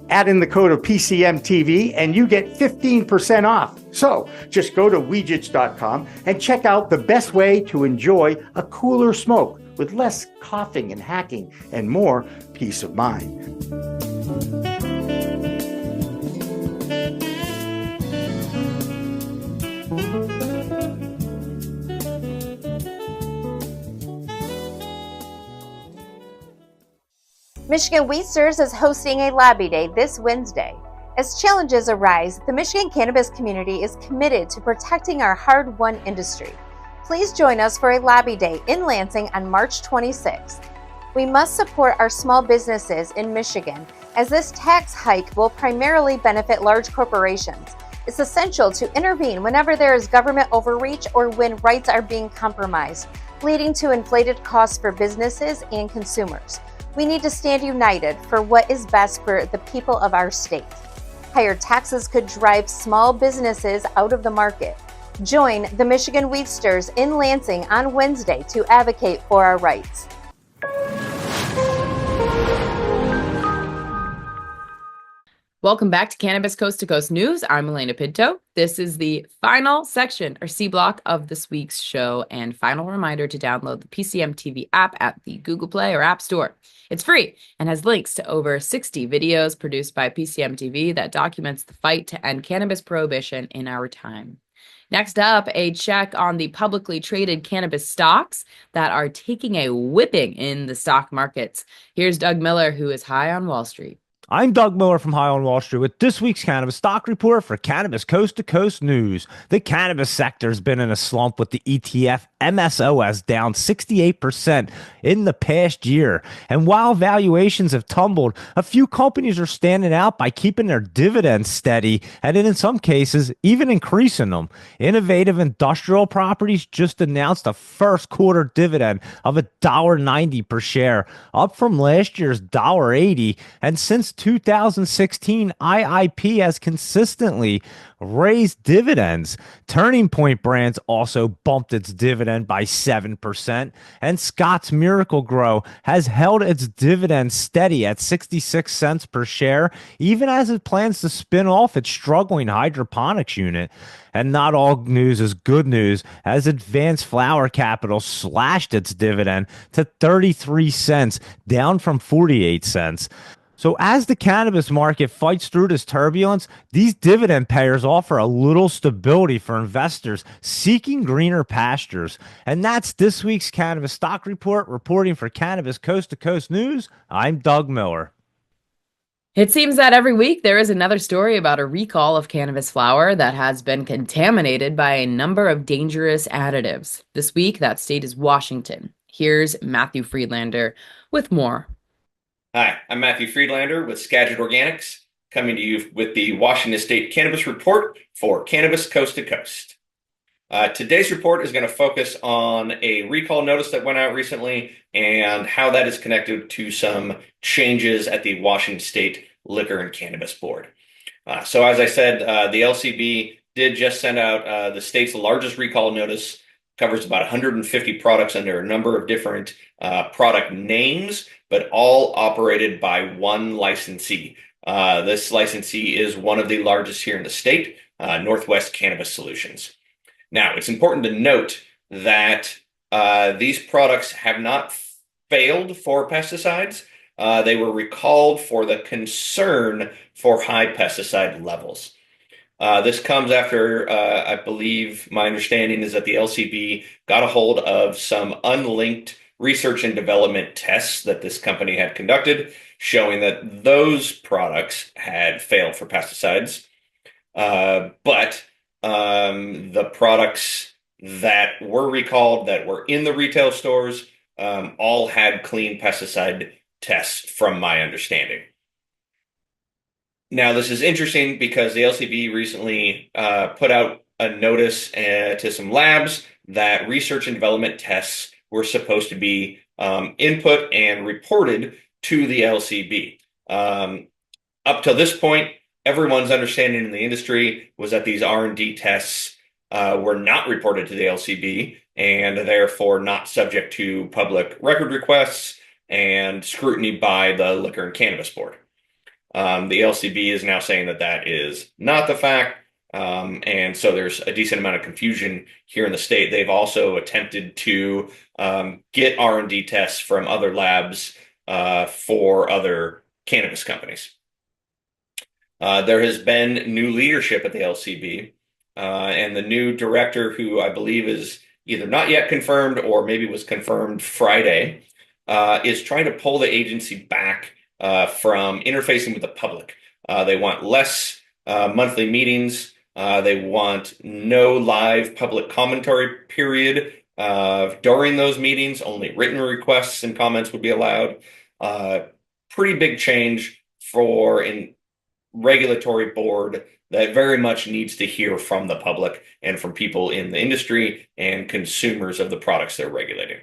add in the code of PCMTV and you get 15% off. So just go to Weejits.com and check out the best way to enjoy a cooler smoke with less coughing and hacking and more peace of mind. Michigan Weedsters is hosting a lobby day this Wednesday. As challenges arise, the Michigan cannabis community is committed to protecting our hard-won industry. Please join us for a lobby day in Lansing on March 26th. We must support our small businesses in Michigan, as this tax hike will primarily benefit large corporations. It's essential to intervene whenever there is government overreach or when rights are being compromised, leading to inflated costs for businesses and consumers. We need to stand united for what is best for the people of our state. Higher taxes could drive small businesses out of the market. Join the Michigan Weedsters in Lansing on Wednesday to advocate for our rights. Welcome back to Cannabis Coast to Coast News. I'm Alaine Pinto. This is the final section, or C block, of this week's show, and final reminder to download the PCM TV app at the Google Play or App Store. It's free and has links to over 60 videos produced by PCM TV that documents the fight to end cannabis prohibition in our time. Next up, a check on the publicly traded cannabis stocks that are taking a whipping in the stock markets. Here's Doug Miller, who is high on Wall Street. I'm Doug Miller from High on Wall Street with this week's Cannabis Stock Report for Cannabis Coast to Coast News. The cannabis sector has been in a slump with the ETF MSOS down 68% in the past year. And while valuations have tumbled, a few companies are standing out by keeping their dividends steady and in some cases even increasing them. Innovative Industrial Properties just announced a first quarter dividend of $1.90 per share, up from last year's $1.80. And since 2016, IIP has consistently raised dividends. Turning Point Brands also bumped its dividend by 7%, and Scott's Miracle-Gro has held its dividend steady at 66 cents per share, even as it plans to spin off its struggling hydroponics unit. And not all news is good news, as Advanced Flower Capital slashed its dividend to 33 cents, down from 48 cents. So as the cannabis market fights through this turbulence, these dividend payers offer a little stability for investors seeking greener pastures. And that's this week's Cannabis Stock Report. Reporting for Cannabis Coast to Coast News, I'm Doug Miller. It seems that every week there is another story about a recall of cannabis flower that has been contaminated by a number of dangerous additives. This week, that state is Washington. Here's Matthew Friedlander with more. Hi, I'm Matthew Friedlander with Skagit Organics, coming to you with the Washington State Cannabis Report for Cannabis Coast to Coast. Today's report is going to focus on a recall notice that went out recently and how that is connected to some changes at the Washington State Liquor and Cannabis Board. So as I said, the LCB did just send out the state's largest recall notice, covers about 150 products under a number of different product names, but all operated by one licensee. This licensee is one of the largest here in the state, Northwest Cannabis Solutions. Now, it's important to note that these products have not failed for pesticides. They were recalled for the concern for high pesticide levels. This comes after, I believe, my understanding is that the LCB got a hold of some unlinked research and development tests that this company had conducted, showing that those products had failed for pesticides. But the products that were recalled, that were in the retail stores, all had clean pesticide tests, from my understanding. Now, this is interesting because the LCB recently put out a notice to some labs that research and development tests were supposed to be input and reported to the LCB. Up to this point, everyone's understanding in the industry was that these R&D tests were not reported to the LCB and therefore not subject to public record requests and scrutiny by the Liquor and Cannabis Board. The LCB is now saying that that is not the fact, and so there's a decent amount of confusion here in the state. They've also attempted to get R&D tests from other labs for other cannabis companies. There has been new leadership at the LCB, and the new director, who I believe is either not yet confirmed or maybe was confirmed Friday, is trying to pull the agency back from interfacing with the public. They want less monthly meetings. They want no live public commentary period during those meetings. Only written requests and comments would be allowed. Pretty big change for a regulatory board that very much needs to hear from the public and from people in the industry and consumers of the products they're regulating.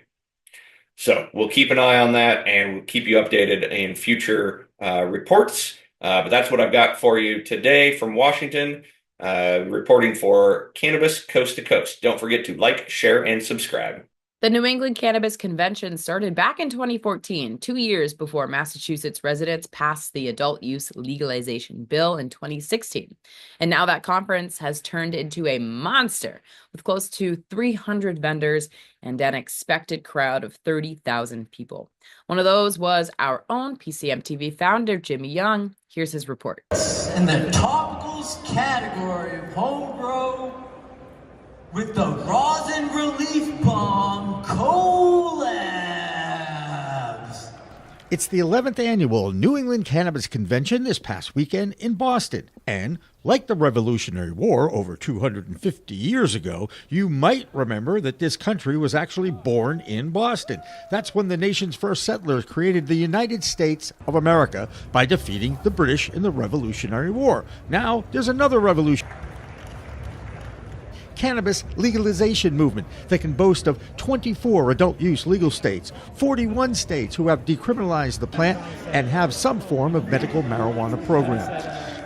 So we'll keep an eye on that and we'll keep you updated in future reports. But that's what I've got for you today from Washington, reporting for Cannabis Coast to Coast. Don't forget to like, share, and subscribe. The New England Cannabis Convention started back in 2014, 2 years before Massachusetts residents passed the adult use legalization bill in 2016. And now that conference has turned into a monster with close to 300 vendors and an expected crowd of 30,000 people. One of those was our own PCM TV founder, Jimmy Young. Here's his report. In the topicals category of home grow, with the rosin relief balm collabs. It's the 11th annual New England Cannabis Convention this past weekend in Boston. And like the Revolutionary War over 250 years ago, you might remember that this country was actually born in Boston. That's when the nation's first settlers created the United States of America by defeating the British in the Revolutionary War. Now there's another revolution. Cannabis legalization movement that can boast of 24 adult use legal states, 41 states who have decriminalized the plant and have some form of medical marijuana program.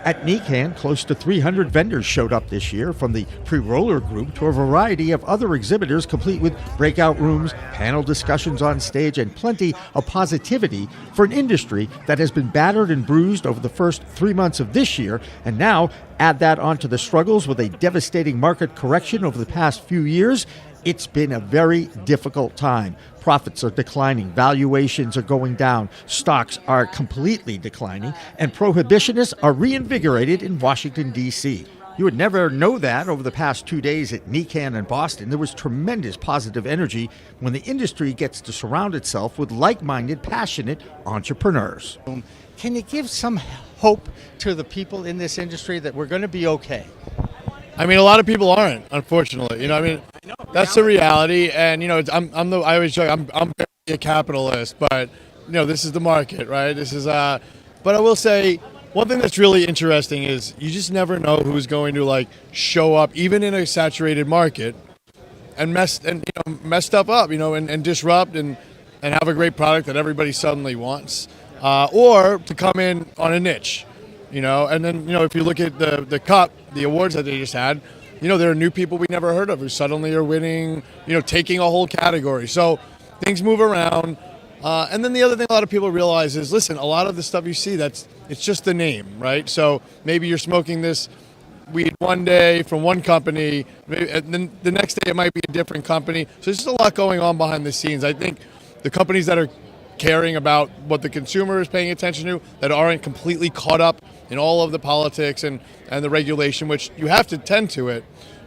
At NECANN, close to 300 vendors showed up this year, from the pre-roller group to a variety of other exhibitors, complete with breakout rooms, panel discussions on stage, and plenty of positivity for an industry that has been battered and bruised over the first 3 months of this year. And now add that onto the struggles with a devastating market correction over the past few years, It's been a very difficult time. Profits are declining, valuations are going down, stocks are completely declining, and prohibitionists are reinvigorated in Washington, D.C. You would never know that over the past 2 days at NECANN in Boston. There was tremendous positive energy when the industry gets to surround itself with like-minded, passionate entrepreneurs. Can you give some hope to the people in this industry that we're going to be okay? I mean, a lot of people aren't, unfortunately. You know, I mean, that's the reality. And you know, I always joke, I'm a capitalist, but you know, this is the market, right? This is. But I will say, one thing that's really interesting is you just never know who's going to like show up, even in a saturated market, and mess stuff up, you know, and disrupt and have a great product that everybody suddenly wants, or to come in on a niche. You know, and then, you know, if you look at the cup, the awards that they just had, you know, there are new people we never heard of who suddenly are winning, you know, taking a whole category. So things move around. And then the other thing a lot of people realize is, listen, a lot of the stuff you see, it's just the name, right? So maybe you're smoking this weed one day from one company, and then the next day it might be a different company. So there's just a lot going on behind the scenes. I think the companies that are caring about what the consumer is paying attention to, that aren't completely caught up in all of the politics and the regulation, which you have to tend to it.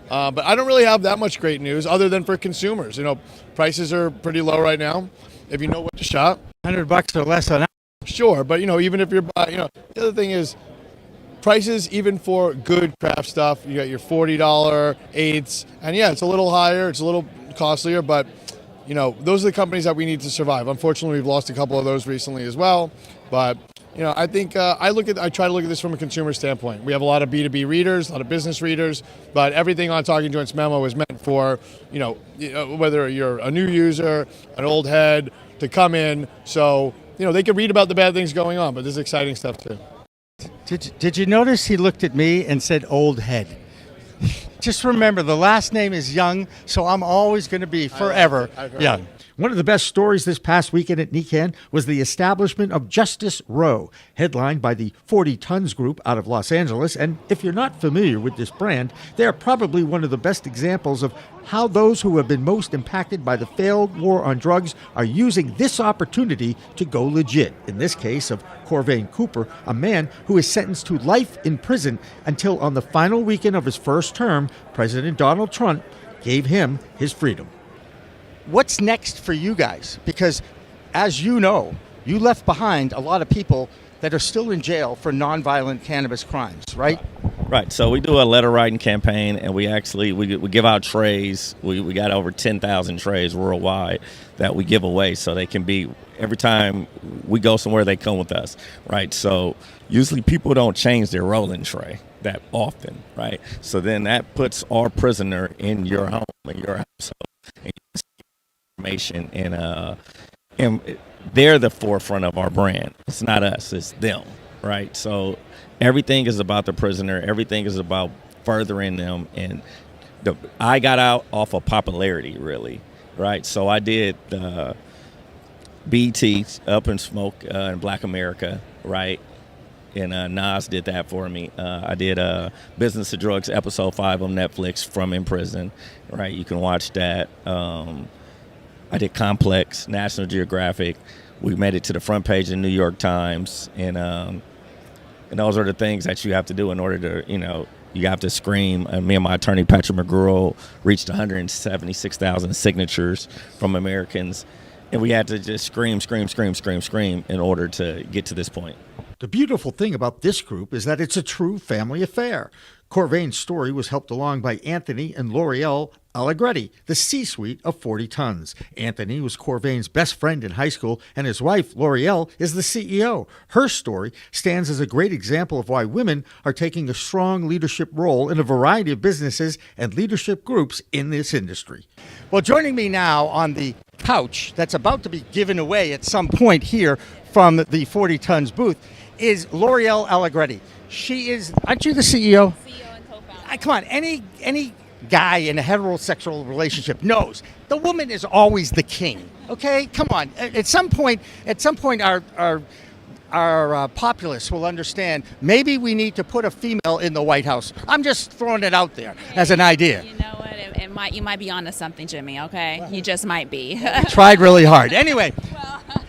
But I don't really have that much great news other than for consumers. You know, prices are pretty low right now. If you know what to shop, $100 or less on that. Sure, but you know, even if you're buying, you know, the other thing is prices even for good craft stuff. You got your $40 eighths, and yeah, it's a little higher, it's a little costlier, but you know, those are the companies that we need to survive. Unfortunately, we've lost a couple of those recently as well. But you know, I think I try to look at this from a consumer standpoint. We have a lot of B2B readers, a lot of business readers, but everything on Talking Joints Memo is meant for, you know, whether you're a new user, an old head, to come in. So, you know, they can read about the bad things going on, but there's exciting stuff too. Did you notice he looked at me and said old head? Just remember, the last name is Young, so I'm always going to be forever young. One of the best stories this past weekend at NECANN was the establishment of Justice Row, headlined by the 40 Tons Group out of Los Angeles. And if you're not familiar with this brand, they are probably one of the best examples of how those who have been most impacted by the failed war on drugs are using this opportunity to go legit. In this case of Corvain Cooper, a man who is sentenced to life in prison until on the final weekend of his first term, President Donald Trump gave him his freedom. What's next for you guys? Because, as you know, you left behind a lot of people that are still in jail for nonviolent cannabis crimes, right? Right. So we do a letter writing campaign, and we give out trays. We got over 10,000 trays worldwide that we give away, so they can be, every time we go somewhere, they come with us, right? So usually people don't change their rolling tray that often, right? So then that puts our prisoner in your home, in your household, and information, and they're the forefront of our brand. It's not us, it's them, right? So everything is about the prisoner. Everything is about furthering them. And I got out off of popularity, really, right? So I did BT, Up in Smoke in Black America, right? And Nas did that for me. I did Business of Drugs, episode 5 on Netflix, From in Prison, right? You can watch that. I did Complex, National Geographic. We made it to the front page of the New York Times. And those are the things that you have to do in order to, you know, you have to scream. Me and my attorney, Patrick McGruel, reached 176,000 signatures from Americans. And we had to just scream in order to get to this point. The beautiful thing about this group is that it's a true family affair. Corvain's story was helped along by Anthony and L'Oreal Allegretti, the C-suite of 40 Tons. Anthony was Corvain's best friend in high school, and his wife, L'Oreal, is the CEO. Her story stands as a great example of why women are taking a strong leadership role in a variety of businesses and leadership groups in this industry. Well, joining me now on the couch that's about to be given away at some point here from the 40 Tons booth is L'Oreal Allegretti. She is, aren't you the CEO? CEO and co-founder. Come on, any guy in a heterosexual relationship knows the woman is always the king. Okay, come on. At some point, our populace will understand maybe we need to put a female in the White House. I'm just throwing it out there as an idea. You know what? You might be onto something, Jimmy. Okay, you just might be. Tried really hard. Anyway,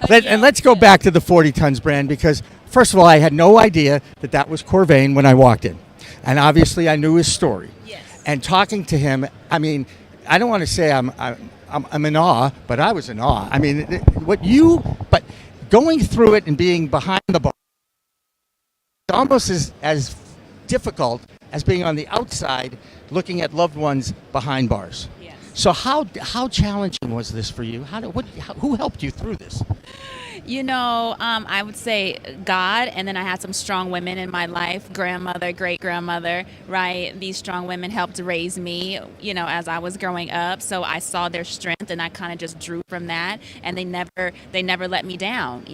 let's go back to the 40 Tons brand, because first of all, I had no idea that was Corvain when I walked in, and obviously I knew his story. Yes. And talking to him, I mean, I don't want to say I'm in awe, but I was in awe. I mean, but going through it and being behind the bar, it's almost as difficult as being on the outside looking at loved ones behind bars. Yes. So how challenging was this for you? Who helped you through this? I would say God, and then I had some strong women in my life, grandmother, great-grandmother, right? These strong women helped raise me, as I was growing up. So I saw their strength, and I kind of just drew from that, and they never let me down,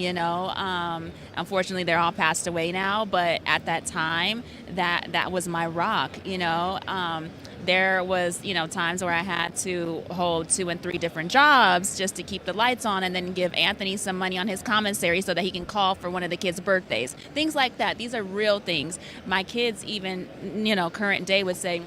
Unfortunately, they're all passed away now, but at that time, that was my rock, There was, times where I had to hold 2 and 3 different jobs just to keep the lights on, and then give Anthony some money on his commissary so that he can call for one of the kids' birthdays. Things like that. These are real things. My kids even, current day would say,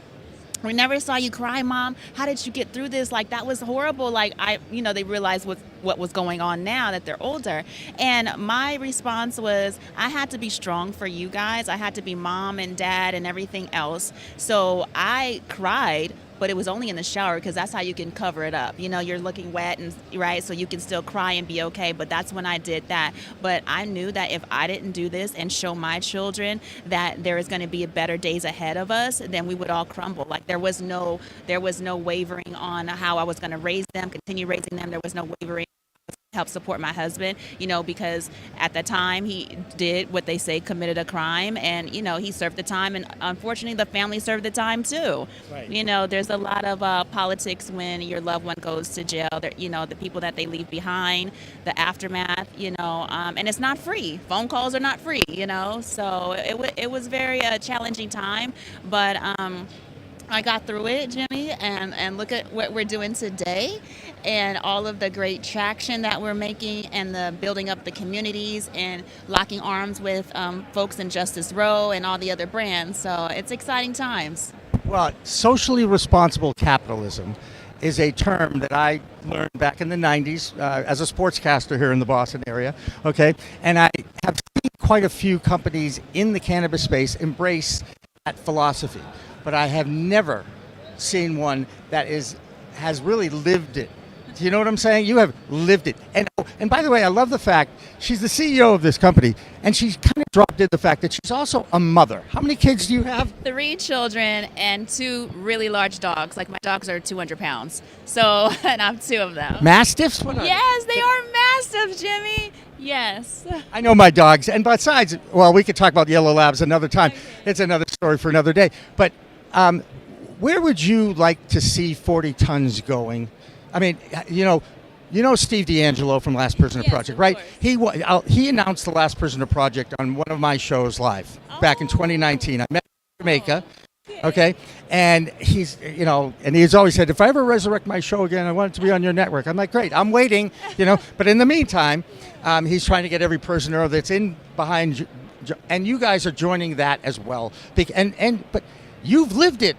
"We never saw you cry, Mom. How did you get through this? Like, that was horrible." Like, they realized what was going on now that they're older. And my response was, I had to be strong for you guys. I had to be mom and dad and everything else. So I cried, but it was only in the shower, because that's how you can cover it up. You're looking wet, and right, so you can still cry and be okay. But that's when I did that. But I knew that if I didn't do this and show my children that there is going to be better days ahead of us, then we would all crumble. Like, there was no wavering on how I was going to raise them, continue raising them. There was no wavering. Help support my husband, because at the time he did what they say, committed a crime, and he served the time, and unfortunately the family served the time too. Right. There's a lot of politics when your loved one goes to jail. The people that they leave behind, the aftermath, and it's not free. Phone calls are not free, so it was very challenging time, but I got through it, Jimmy, and look at what we're doing today, and all of the great traction that we're making, and the building up the communities, and locking arms with folks in Justice Row and all the other brands. So it's exciting times. Well, socially responsible capitalism is a term that I learned back in the 90s as a sportscaster here in the Boston area, okay? And I have seen quite a few companies in the cannabis space embrace that philosophy. But I have never seen one that has really lived it. Do you know what I'm saying? You have lived it. And by the way, I love the fact she's the CEO of this company, and she's kind of dropped in the fact that she's also a mother. How many kids do you have? 3 children and 2 really large dogs. Like, my dogs are 200 pounds. So, and I have 2 of them. Mastiffs? Yes, they are mastiffs, Jimmy. Yes. I know my dogs. And besides, well, we could talk about yellow labs another time. It's another story for another day. But where would you like to see 40 Tons going? I mean, you know Steve D'Angelo from Last Prisoner Project, right? He announced the Last Prisoner Project on one of my shows live back in 2019. I met him in Jamaica, okay? And he's always said, if I ever resurrect my show again, I want it to be on your network. I'm like, great, I'm waiting, But in the meantime, he's trying to get every prisoner that's in behind, and you guys are joining that as well. But you've lived it.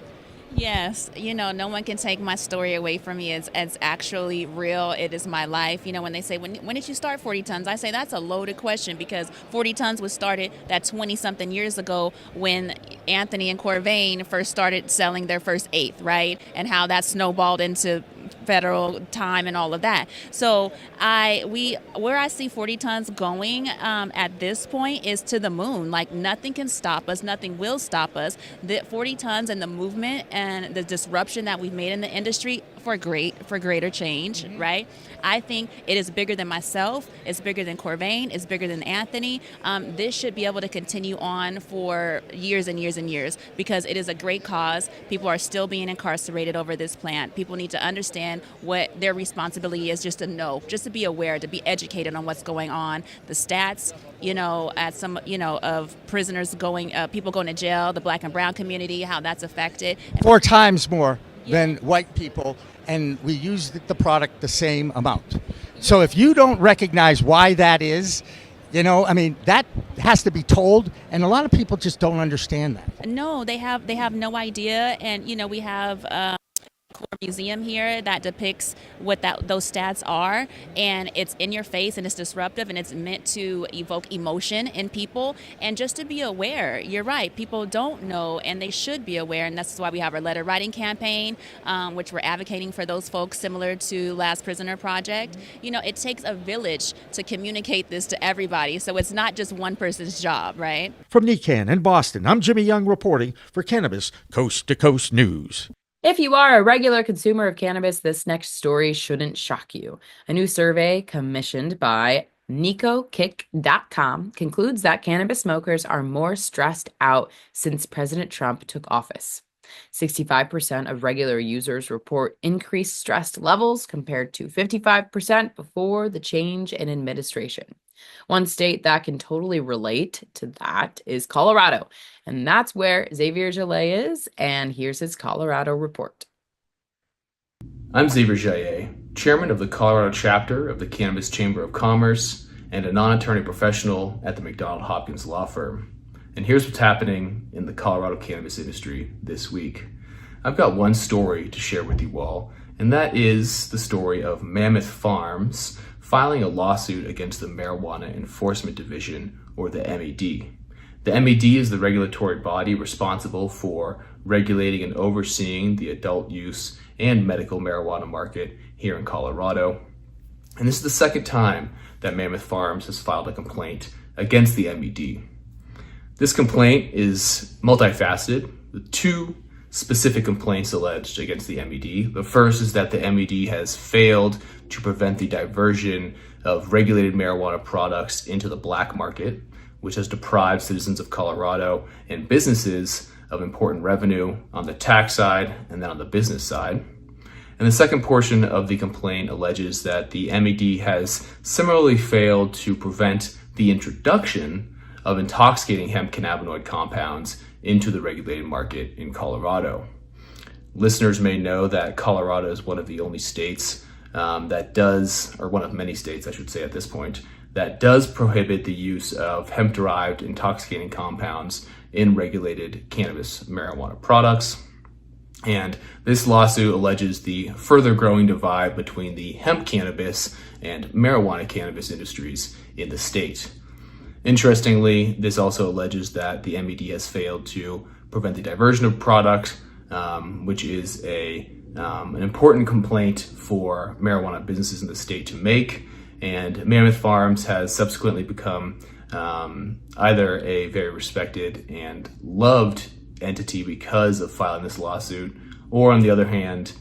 Yes, no one can take my story away from me. It's actually real. It is my life. When they say, when did you start 40 Tons? I say that's a loaded question, because 40 Tons was started that 20-something years ago when Anthony and Corvain first started selling their first eighth, right? And how that snowballed into federal time and all of that. So where I see 40 Tons going at this point is to the moon. Like, nothing can stop us. Nothing will stop us. The 40 Tons and the movement and the disruption that we've made in the industry for greater change, right? I think it is bigger than myself. It's bigger than Corvain. It's bigger than Anthony. This should be able to continue on for years and years and years, because it is a great cause. People are still being incarcerated over this plant. People need to understand what their responsibility is, just to know, just to be aware, to be educated on what's going on. The stats, at some, of prisoners people going to jail, the Black and brown community, how that's affected. 4 times more than white people, and we use the product the same amount. So if you don't recognize why that is, that has to be told, and a lot of people just don't understand that. No, they have no idea, and we have core museum here that depicts what those stats are, and it's in your face and it's disruptive and it's meant to evoke emotion in people and just to be aware. You're right, people don't know and they should be aware, and that's why we have our letter writing campaign, which we're advocating for those folks similar to Last Prisoner Project. You know, it takes a village to communicate this to everybody, so it's not just one person's job, right? From NECANN in Boston, I'm Jimmy Young reporting for Cannabis Coast to Coast News. If you are a regular consumer of cannabis, this next story shouldn't shock you. A new survey commissioned by NecoKick.com concludes that cannabis smokers are more stressed out since President Trump took office. 65% of regular users report increased stress levels compared to 55% before the change in administration. One state that can totally relate to that is Colorado, and that's where Xavier Jallet is, and here's his Colorado report. I'm Xavier Jallet, chairman of the Colorado chapter of the Cannabis Chamber of Commerce and a non-attorney professional at the McDonald Hopkins law firm. And here's what's happening in the Colorado cannabis industry this week. I've got one story to share with you all, and that is the story of Mammoth Farms filing a lawsuit against the Marijuana Enforcement Division, or the MED. The MED is the regulatory body responsible for regulating and overseeing the adult use and medical marijuana market here in Colorado. And this is the second time that Mammoth Farms has filed a complaint against the MED. This complaint is multifaceted, with two specific complaints alleged against the MED. The first is that the MED has failed to prevent the diversion of regulated marijuana products into the black market, which has deprived citizens of Colorado and businesses of important revenue on the tax side and then on the business side. And the second portion of the complaint alleges that the MED has similarly failed to prevent the introduction of intoxicating hemp cannabinoid compounds into the regulated market in Colorado. Listeners may know that Colorado is one of the only states that does, or one of many states I should say at this point, that does prohibit the use of hemp-derived intoxicating compounds in regulated cannabis marijuana products. And this lawsuit alleges the further growing divide between the hemp cannabis and marijuana cannabis industries in the state. Interestingly, this also alleges that the MED has failed to prevent the diversion of product, which is an important complaint for marijuana businesses in the state to make. And Mammoth Farms has subsequently become either a very respected and loved entity because of filing this lawsuit, or on the other hand,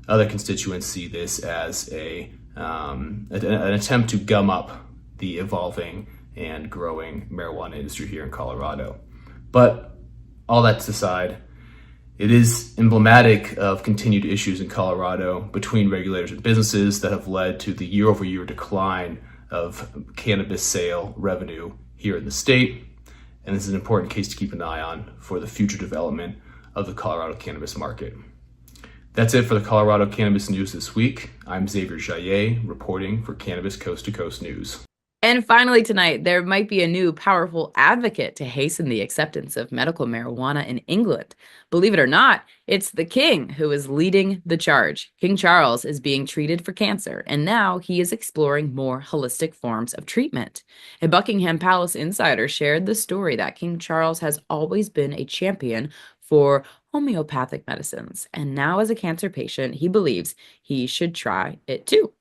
other constituents see this as an attempt to gum up the evolving and growing marijuana industry here in Colorado. But all that aside, it is emblematic of continued issues in Colorado between regulators and businesses that have led to the year-over-year decline of cannabis sale revenue here in the state. And this is an important case to keep an eye on for the future development of the Colorado cannabis market. That's it for the Colorado cannabis news this week. I'm Xavier Jallet, reporting for Cannabis Coast to Coast News. And finally tonight, there might be a new powerful advocate to hasten the acceptance of medical marijuana in England. Believe it or not, it's the King who is leading the charge. King Charles is being treated for cancer, and now he is exploring more holistic forms of treatment. A Buckingham Palace insider shared the story that King Charles has always been a champion for homeopathic medicines, and now as a cancer patient, he believes he should try it too.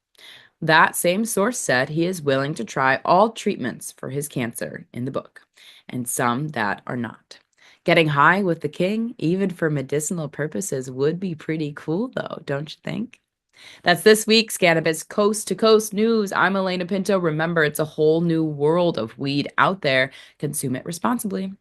That same source said he is willing to try all treatments for his cancer in the book, and some that are not. Getting high with the king, even for medicinal purposes, would be pretty cool, though, don't you think? That's this week's Cannabis Coast to Coast News. I'm Alaine Pinto. Remember, it's a whole new world of weed out there. Consume it responsibly.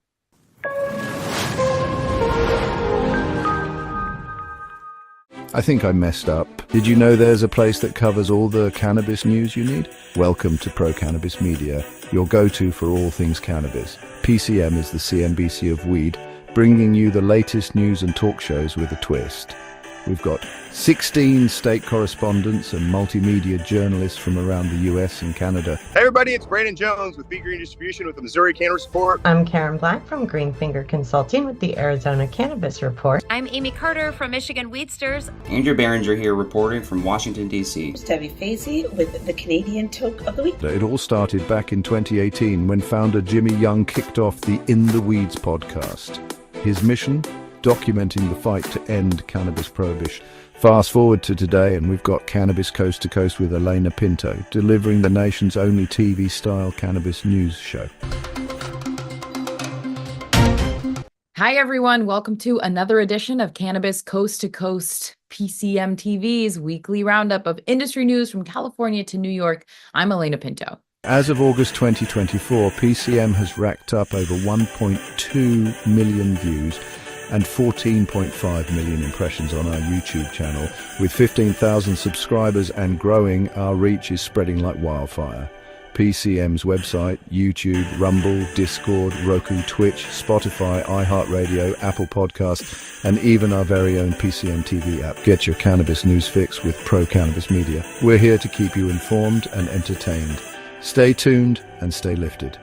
I think I messed up. Did you know there's a place that covers all the cannabis news you need? Welcome to Pro Cannabis Media, your go-to for all things cannabis. PCM is the CNBC of weed, bringing you the latest news and talk shows with a twist. We've got 16 state correspondents and multimedia journalists from around the US and Canada. Hey everybody, it's Brandon Jones with Be Green Distribution with the Missouri Cannabis Report. I'm Karen Black from Green Finger Consulting with the Arizona Cannabis Report. I'm Amie Carter from Michigan Weedsters. Andrew Behringer here reporting from Washington, D.C. Debbie Facey with the Canadian Toke of the Week. It all started back in 2018 when founder Jimmy Young kicked off the In the Weeds podcast. His mission? Documenting the fight to end cannabis prohibition. Fast forward to today and we've got Cannabis Coast to Coast with Alaine Pinto, delivering the nation's only TV-style cannabis news show. Hi, everyone. Welcome to another edition of Cannabis Coast to Coast, PCM TV's weekly roundup of industry news from California to New York. I'm Alaine Pinto. As of August 2024, PCM has racked up over 1.2 million views and 14.5 million impressions on our YouTube channel. With 15,000 subscribers and growing, our reach is spreading like wildfire. PCM's website, YouTube, Rumble, Discord, Roku, Twitch, Spotify, iHeartRadio, Apple Podcasts, and even our very own PCM TV app. Get your cannabis news fix with Pro Cannabis Media. We're here to keep you informed and entertained. Stay tuned and stay lifted.